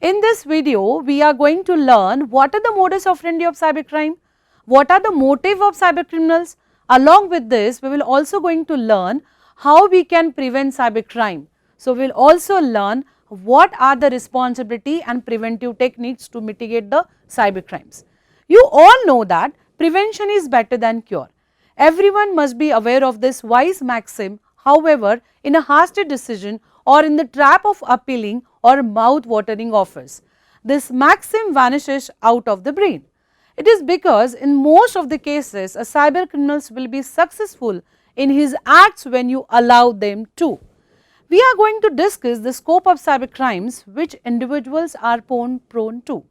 In this video, we are going to learn what are the modus operandi of cybercrime, what are the motive of cybercriminals. Along with this, we will also going to learn how we can prevent cybercrime. So, we will also learn what are the responsibility and preventive techniques to mitigate the cybercrimes. You all know that prevention is better than cure. Everyone must be aware of this wise maxim. However, in a hasty decision or in the trap of appealing or mouth-watering offers, this maxim vanishes out of the brain. It is because in most of the cases, a cyber criminals will be successful in his acts when you allow them to. We are going to discuss the scope of cyber crimes which individuals are prone to.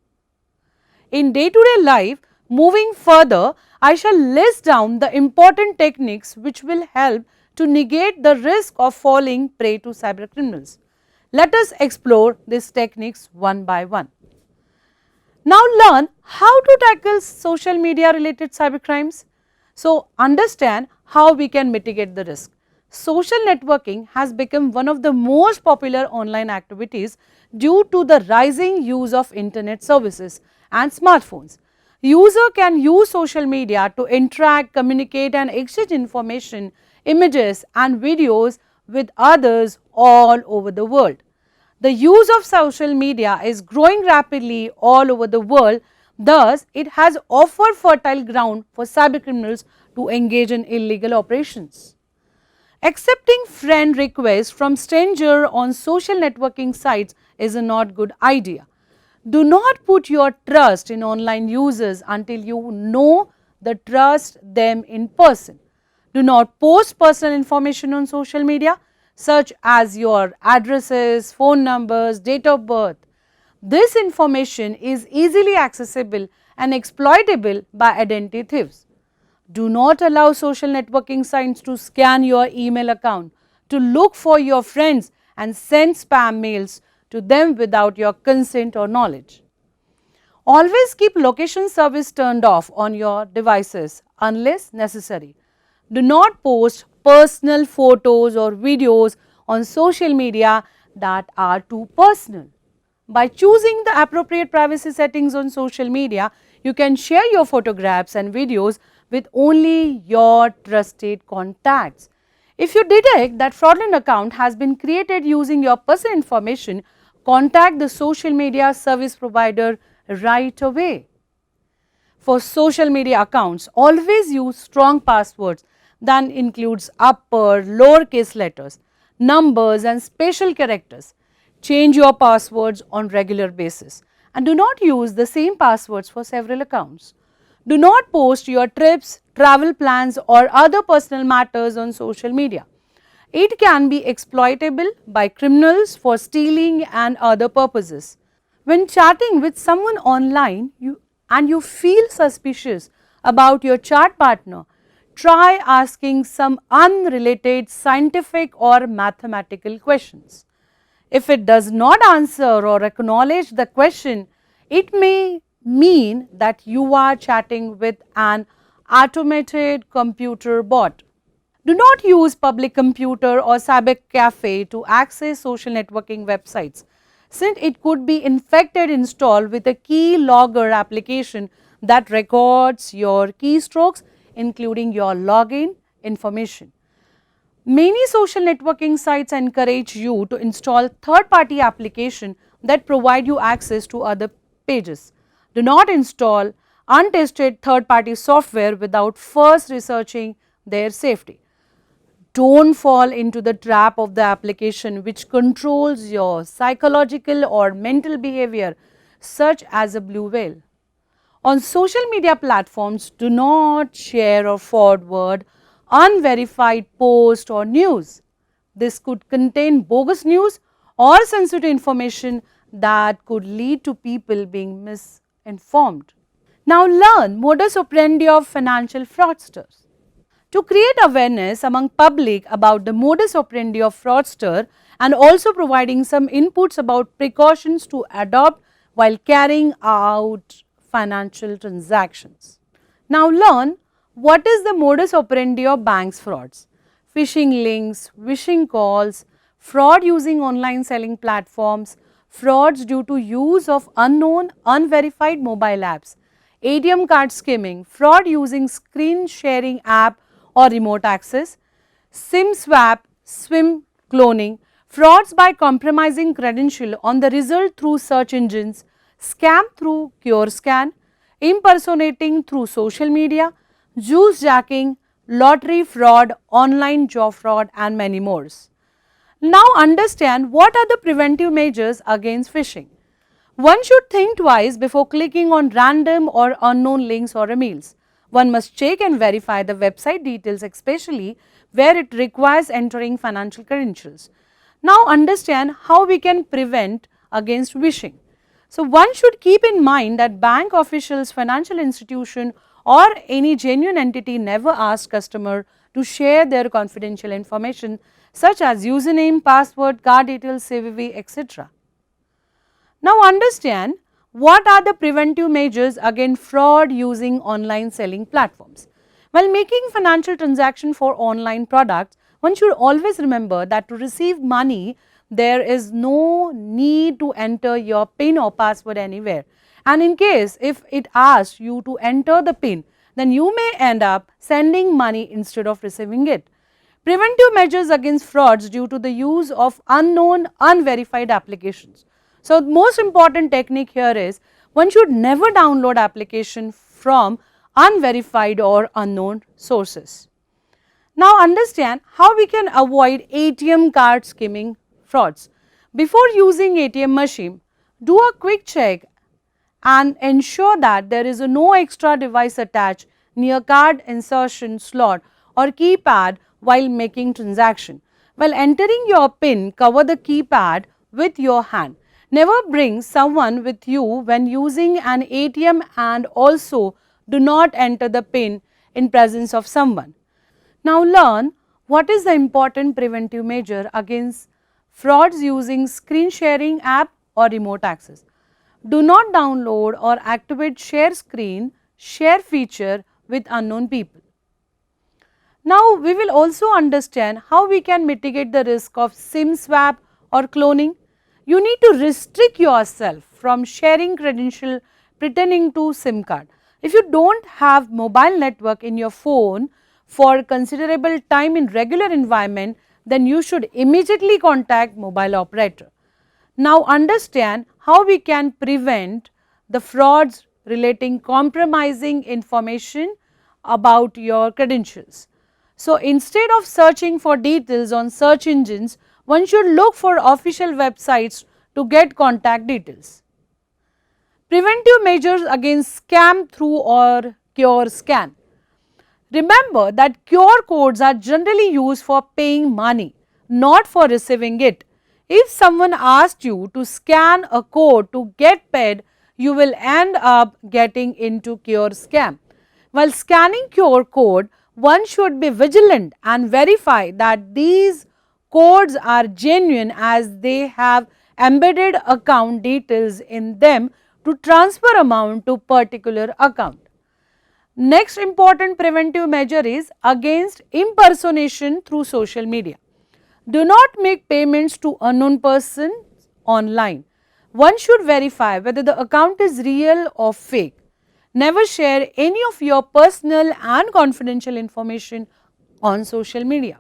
In day-to-day life, moving further, I shall list down the important techniques which will help to negate the risk of falling prey to cyber criminals. Let us explore these techniques one by one. Now learn how to tackle social media related cybercrimes. So understand how we can mitigate the risk. Social networking has become one of the most popular online activities due to the rising use of internet services and smartphones. User can use social media to interact, communicate and exchange information, images and videos with others all over the world. The use of social media is growing rapidly all over the world, thus it has offered fertile ground for cybercriminals to engage in illegal operations. Accepting friend requests from strangers on social networking sites is a not good idea. Do not put your trust in online users until you know the trust them in person. Do not post personal information on social media such as your addresses, phone numbers, date of birth. This information is easily accessible and exploitable by identity thieves. Do not allow social networking sites to scan your email account, to look for your friends and send spam mails to them without your consent or knowledge. Always keep location service turned off on your devices unless necessary. Do not post personal photos or videos on social media that are too personal. By choosing the appropriate privacy settings on social media, you can share your photographs and videos with only your trusted contacts. If you detect that fraudulent account has been created using your personal information, contact the social media service provider right away. For social media accounts, always use strong passwords that includes upper, lowercase letters, numbers and special characters. Change your passwords on regular basis and do not use the same passwords for several accounts. Do not post your trips, travel plans or other personal matters on social media. It can be exploitable by criminals for stealing and other purposes. When chatting with someone online and you feel suspicious about your chat partner, try asking some unrelated scientific or mathematical questions. If it does not answer or acknowledge the question, it may mean that you are chatting with an automated computer bot. Do not use public computer or cyber cafe to access social networking websites, since it could be infected installed with a key logger application that records your keystrokes including your login information. Many social networking sites encourage you to install third-party applications that provide you access to other pages. Do not install untested third-party software without first researching their safety. Don't fall into the trap of the application which controls your psychological or mental behavior, such as a blue whale. On social media platforms, do not share or forward unverified posts or news. This could contain bogus news or sensitive information that could lead to people being misinformed. Now learn modus operandi of financial fraudsters. To create awareness among public about the modus operandi of fraudster and also providing some inputs about precautions to adopt while carrying out financial transactions. Now learn what is the modus operandi of banks frauds. Phishing links, phishing calls, fraud using online selling platforms, frauds due to use of unknown, unverified mobile apps, ATM card skimming, fraud using screen sharing app or remote access, SIM swap, SIM cloning, frauds by compromising credential on the result through search engines, scam through cure scan, impersonating through social media, juice jacking, lottery fraud, online job fraud and many more. Now understand what are the preventive measures against phishing. One should think twice before clicking on random or unknown links or emails. One must check and verify the website details, especially where it requires entering financial credentials. Now understand how we can prevent against phishing. So one should keep in mind that bank officials, financial institution or any genuine entity never ask customer to share their confidential information such as username, password, card details, CVV, etc. Now understand what are the preventive measures against fraud using online selling platforms. While making financial transaction for online products, one should always remember that to receive money, there is no need to enter your PIN or password anywhere. And in case if it asks you to enter the PIN, then you may end up sending money instead of receiving it. Preventive measures against frauds due to the use of unknown, unverified applications. So, most important technique here is one should never download application from unverified or unknown sources. Now understand how we can avoid ATM card skimming frauds. Before using ATM machine, do a quick check and ensure that there is no extra device attached near card insertion slot or keypad while making transaction. While entering your PIN, cover the keypad with your hand. Never bring someone with you when using an ATM and also do not enter the PIN in presence of someone. Now learn what is the important preventive measure against frauds using screen sharing app or remote access. Do not download or activate share screen share feature with unknown people. Now we will also understand how we can mitigate the risk of SIM swap or cloning. You need to restrict yourself from sharing credential pretending to SIM card. If you don't have mobile network in your phone for considerable time in regular environment, then you should immediately contact mobile operator. Now understand how we can prevent the frauds relating compromising information about your credentials. So instead of searching for details on search engines, one should look for official websites to get contact details. Preventive measures against scam through or cure scan. Remember that QR codes are generally used for paying money, not for receiving it. If someone asks you to scan a code to get paid, you will end up getting into QR scam. While scanning QR code, one should be vigilant and verify that these codes are genuine as they have embedded account details in them to transfer amount to particular account. Next important preventive measure is against impersonation through social media. Do not make payments to unknown persons online. One should verify whether the account is real or fake. Never share any of your personal and confidential information on social media.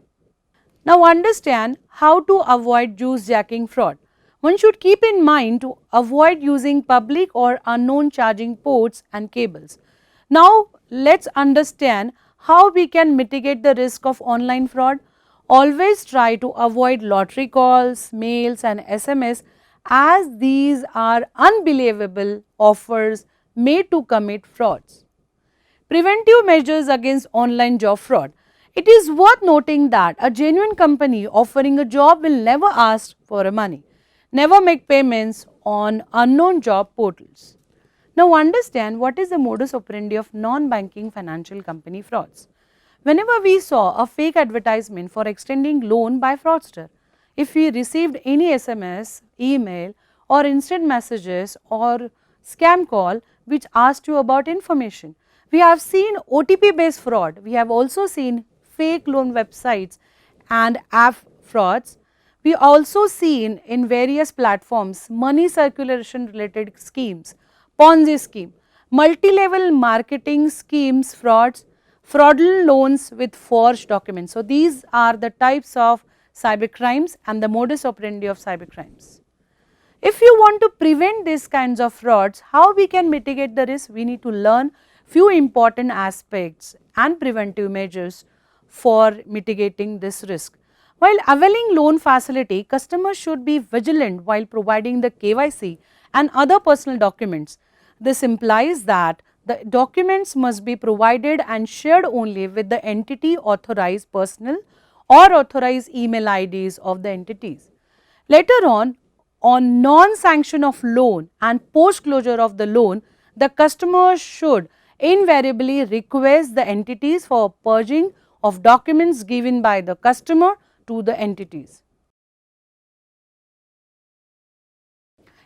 Now understand how to avoid juice jacking fraud. One should keep in mind to avoid using public or unknown charging ports and cables. Now let's understand how we can mitigate the risk of online fraud. Always try to avoid lottery calls, mails and SMS as these are unbelievable offers made to commit frauds. Preventive measures against online job fraud. It is worth noting that a genuine company offering a job will never ask for money. Never make payments on unknown job portals. Now understand what is the modus operandi of non-banking financial company frauds. Whenever we saw a fake advertisement for extending loan by fraudster, if we received any SMS, email or instant messages or scam call which asked you about information, we have seen OTP based fraud, we have also seen fake loan websites and app frauds. We also seen in various platforms money circulation related schemes, Ponzi scheme, multi-level marketing schemes, frauds, fraudulent loans with forged documents. So, these are the types of cyber crimes and the modus operandi of cyber crimes. If you want to prevent these kinds of frauds, how we can mitigate the risk? We need to learn few important aspects and preventive measures for mitigating this risk. While availing loan facility, customers should be vigilant while providing the KYC and other personal documents. This implies that the documents must be provided and shared only with the entity authorized personnel or authorized email IDs of the entities. Later on non-sanction of loan and post-closure of the loan, the customer should invariably request the entities for purging of documents given by the customer to the entities.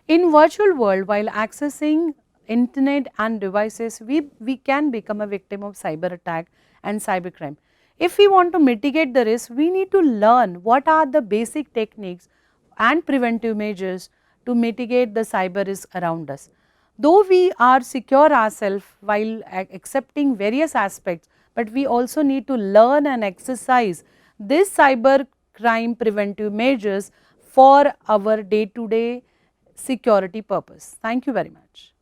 In virtual world, while accessing internet and devices, we can become a victim of cyber attack and cybercrime. If we want to mitigate the risk, we need to learn what are the basic techniques and preventive measures to mitigate the cyber risk around us. Though we are secure ourselves while accepting various aspects, but we also need to learn and exercise this cyber crime preventive measures for our day to day security purpose. Thank you very much.